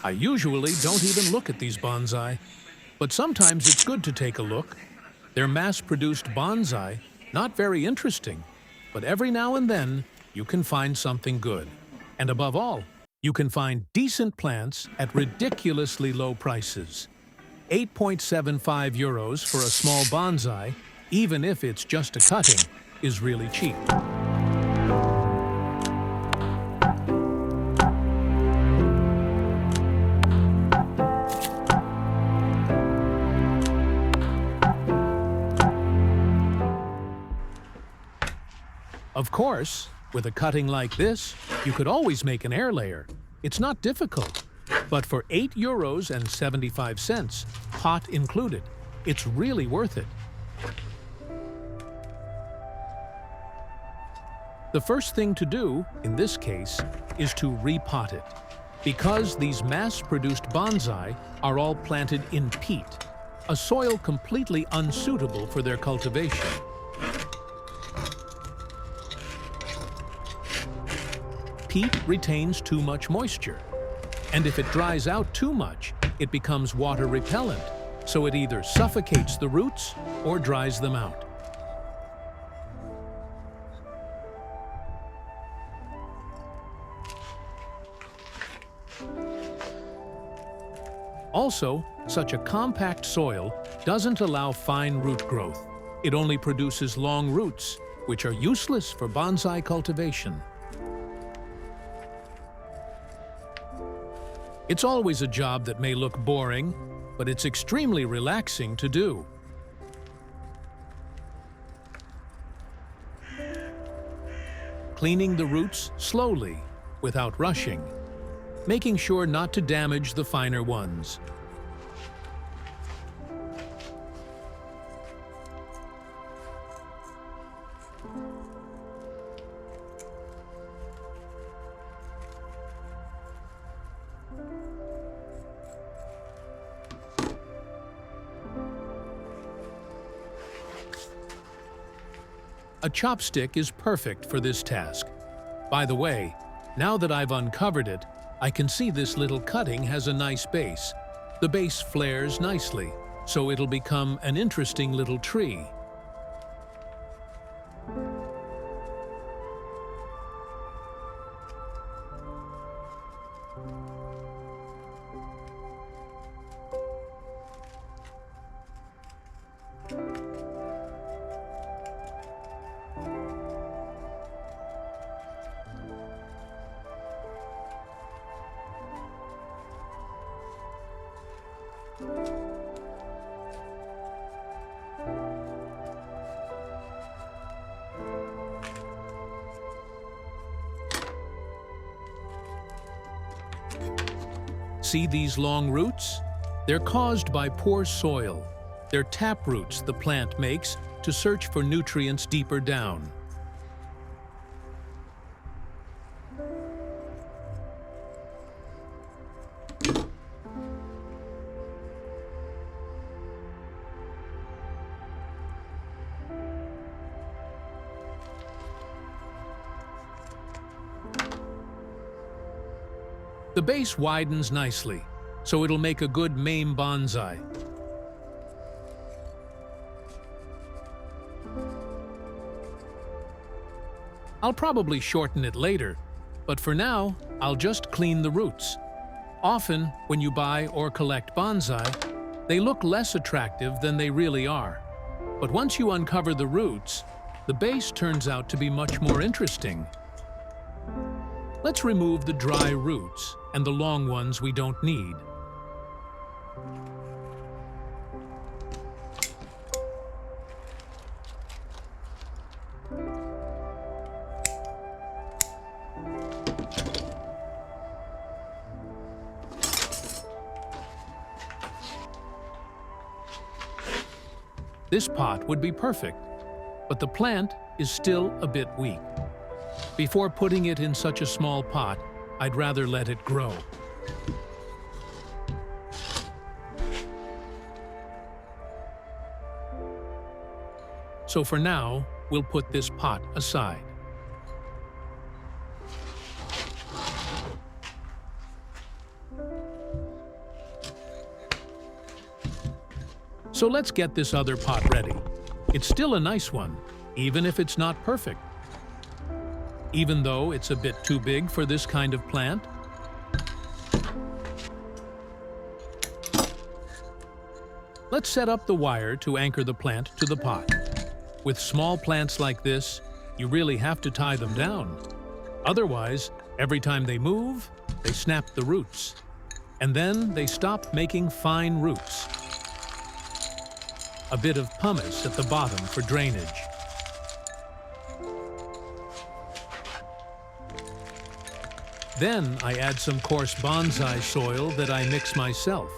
I usually don't even look at these bonsai, but sometimes it's good to take a look. They're mass-produced bonsai, not very interesting, but every now and then you can find something good. And above all, you can find decent plants at ridiculously low prices. 8.75 euros for a small bonsai, even if it's just a cutting, is really cheap. Of course, with a cutting like this, you could always make an air layer. It's not difficult. But for 8 euros and 75 cents, pot included, it's really worth it. The first thing to do, in this case, is to repot it, because these mass-produced bonsai are all planted in peat, a soil completely unsuitable for their cultivation. Peat retains too much moisture, and if it dries out too much, it becomes water repellent, so it either suffocates the roots or dries them out. Also, such a compact soil doesn't allow fine root growth. It only produces long roots, which are useless for bonsai cultivation. It's always a job that may look boring, but it's extremely relaxing to do. Cleaning the roots slowly, without rushing, making sure not to damage the finer ones. A chopstick is perfect for this task. By the way, now that I've uncovered it, I can see this little cutting has a nice base. The base flares nicely, so it'll become an interesting little tree. See these long roots? They're caused by poor soil. They're tap roots the plant makes to search for nutrients deeper down. The base widens nicely, so it'll make a good main bonsai. I'll probably shorten it later, but for now, I'll just clean the roots. Often, when you buy or collect bonsai, they look less attractive than they really are. But once you uncover the roots, the base turns out to be much more interesting. Let's remove the dry roots and the long ones we don't need. This pot would be perfect, but the plant is still a bit weak. Before putting it in such a small pot, I'd rather let it grow. So for now, we'll put this pot aside. So let's get this other pot ready. It's still a nice one, even if it's not perfect. Even though it's a bit too big for this kind of plant. Let's set up the wire to anchor the plant to the pot. With small plants like this, you really have to tie them down. Otherwise, every time they move, they snap the roots. And then they stop making fine roots. A bit of pumice at the bottom for drainage. Then I add some coarse bonsai soil that I mix myself.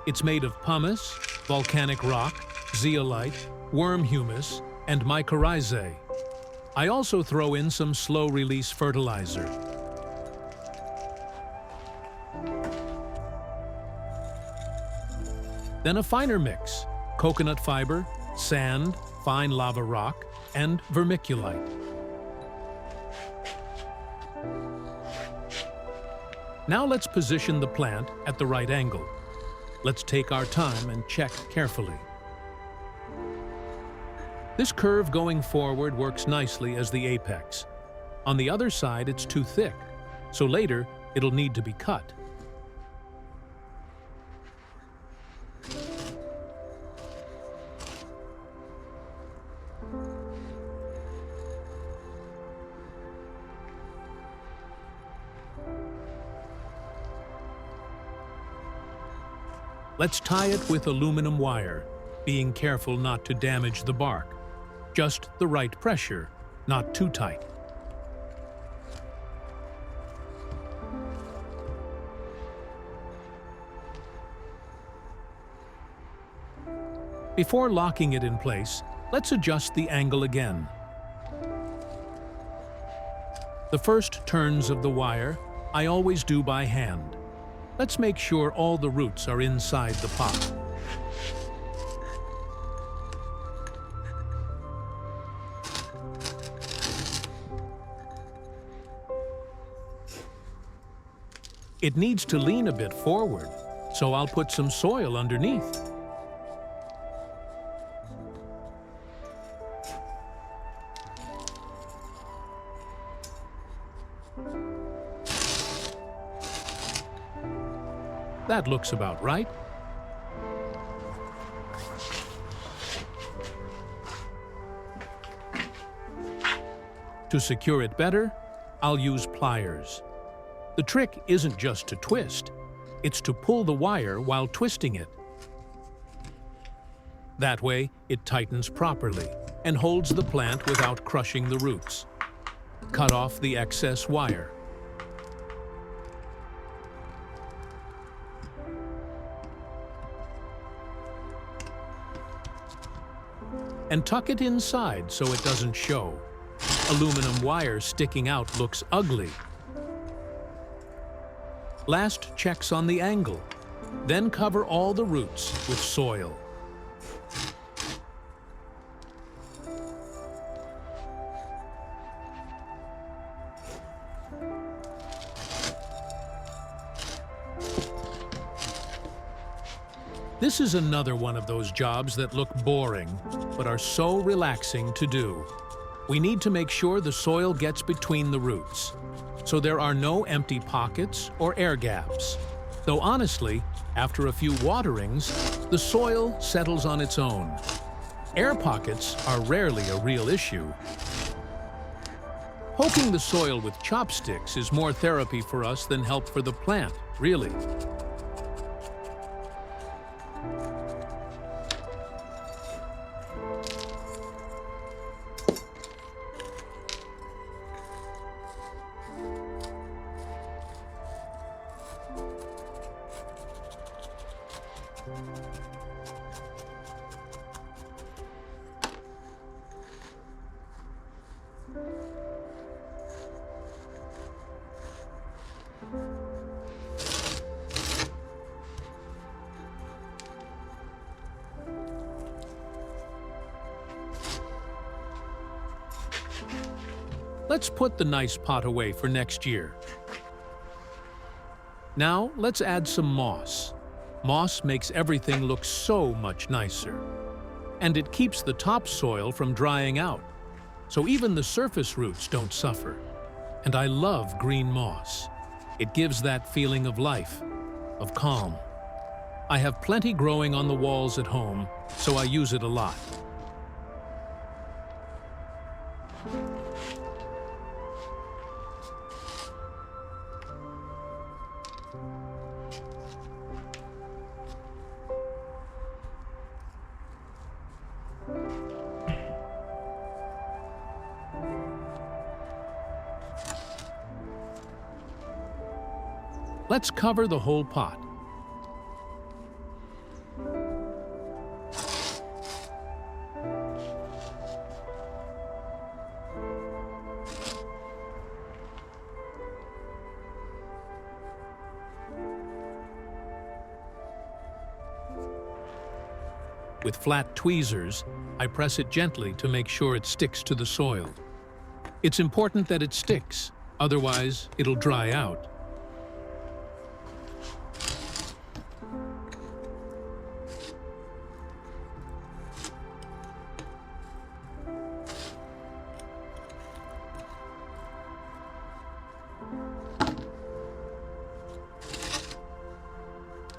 It's made of pumice, volcanic rock, zeolite, worm humus, and mycorrhizae. I also throw in some slow-release fertilizer. Then a finer mix: coconut fiber, sand, fine lava rock, and vermiculite. Now let's position the plant at the right angle. Let's take our time and check carefully. This curve going forward works nicely as the apex. On the other side, it's too thick, so later it'll need to be cut. Let's tie it with aluminum wire, being careful not to damage the bark. Just the right pressure, not too tight. Before locking it in place, let's adjust the angle again. The first turns of the wire I always do by hand. Let's make sure all the roots are inside the pot. It needs to lean a bit forward, so I'll put some soil underneath. That looks about right. To secure it better, I'll use pliers. The trick isn't just to twist, it's to pull the wire while twisting it. That way, it tightens properly and holds the plant without crushing the roots. Cut off the excess wire. And tuck it inside so it doesn't show. Aluminum wire sticking out looks ugly. Last, checks on the angle. Then cover all the roots with soil. This is another one of those jobs that look boring, but are so relaxing to do. We need to make sure the soil gets between the roots, so there are no empty pockets or air gaps. Though honestly, after a few waterings, the soil settles on its own. Air pockets are rarely a real issue. Poking the soil with chopsticks is more therapy for us than help for the plant, really. Let's put the nice pot away for next year. Now let's add some moss. Moss makes everything look so much nicer. And it keeps the topsoil from drying out, so even the surface roots don't suffer. And I love green moss. It gives that feeling of life, of calm. I have plenty growing on the walls at home, so I use it a lot. Let's cover the whole pot. With flat tweezers, I press it gently to make sure it sticks to the soil. It's important that it sticks, otherwise it'll dry out.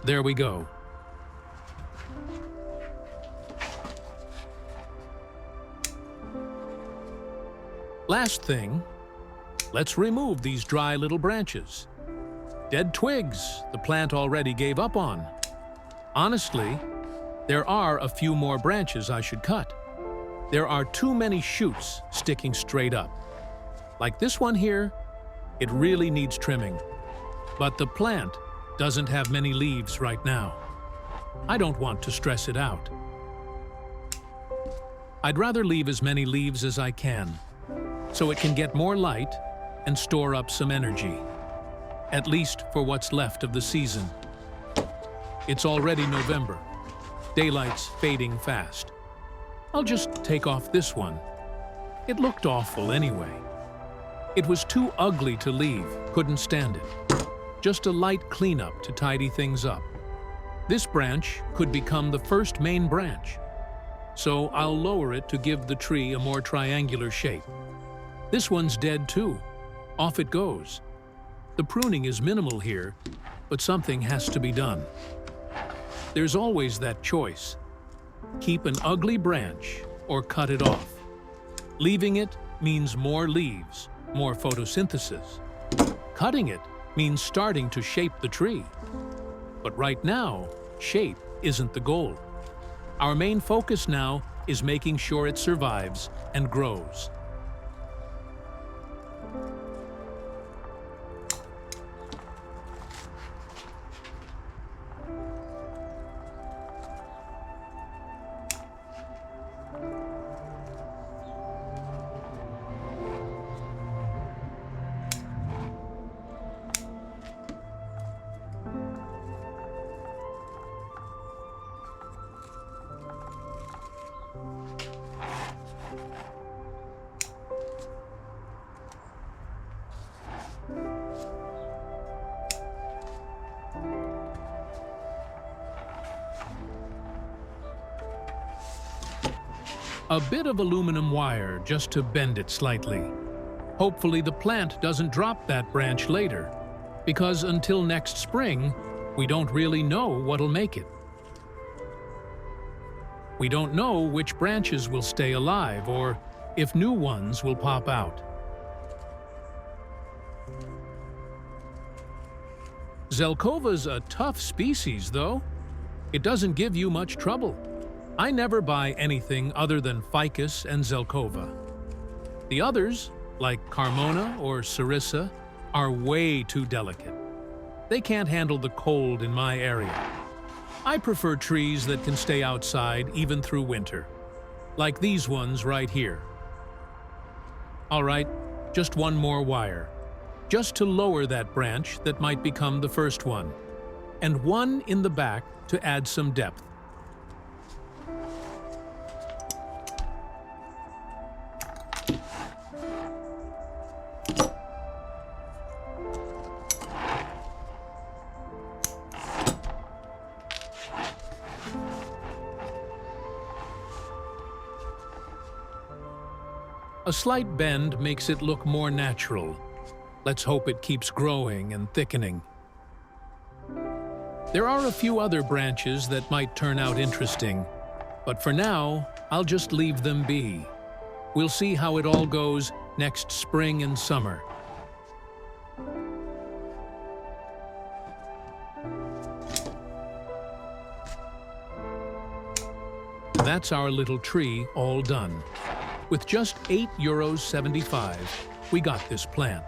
There we go. Last thing, let's remove these dry little branches. Dead twigs the plant already gave up on. Honestly, there are a few more branches I should cut. There are too many shoots sticking straight up. Like this one here, it really needs trimming. But the plant doesn't have many leaves right now. I don't want to stress it out. I'd rather leave as many leaves as I can, so it can get more light and store up some energy, at least for what's left of the season. It's already November. Daylight's fading fast. I'll just take off this one. It looked awful anyway. It was too ugly to leave, couldn't stand it. Just a light cleanup to tidy things up. This branch could become the first main branch, so I'll lower it to give the tree a more triangular shape. This one's dead too. Off it goes. The pruning is minimal here, but something has to be done. There's always that choice. Keep an ugly branch or cut it off. Leaving it means more leaves, more photosynthesis. Cutting it means starting to shape the tree. But right now, shape isn't the goal. Our main focus now is making sure it survives and grows. A bit of aluminum wire just to bend it slightly. Hopefully the plant doesn't drop that branch later, because until next spring, we don't really know what'll make it. We don't know which branches will stay alive or if new ones will pop out. Zelkova's a tough species, though. It doesn't give you much trouble. I never buy anything other than ficus and Zelkova. The others, like Carmona or Sarissa, are way too delicate. They can't handle the cold in my area. I prefer trees that can stay outside even through winter, like these ones right here. All right, just one more wire, just to lower that branch that might become the first one, and one in the back to add some depth. A slight bend makes it look more natural. Let's hope it keeps growing and thickening. There are a few other branches that might turn out interesting, but for now, I'll just leave them be. We'll see how it all goes next spring and summer. That's our little tree all done. With just €8.75, we got this plant.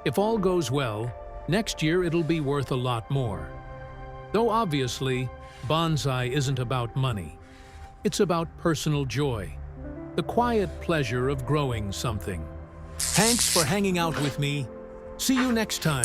If all goes well, next year it'll be worth a lot more. Though obviously, bonsai isn't about money. It's about personal joy, the quiet pleasure of growing something. Thanks for hanging out with me. See you next time.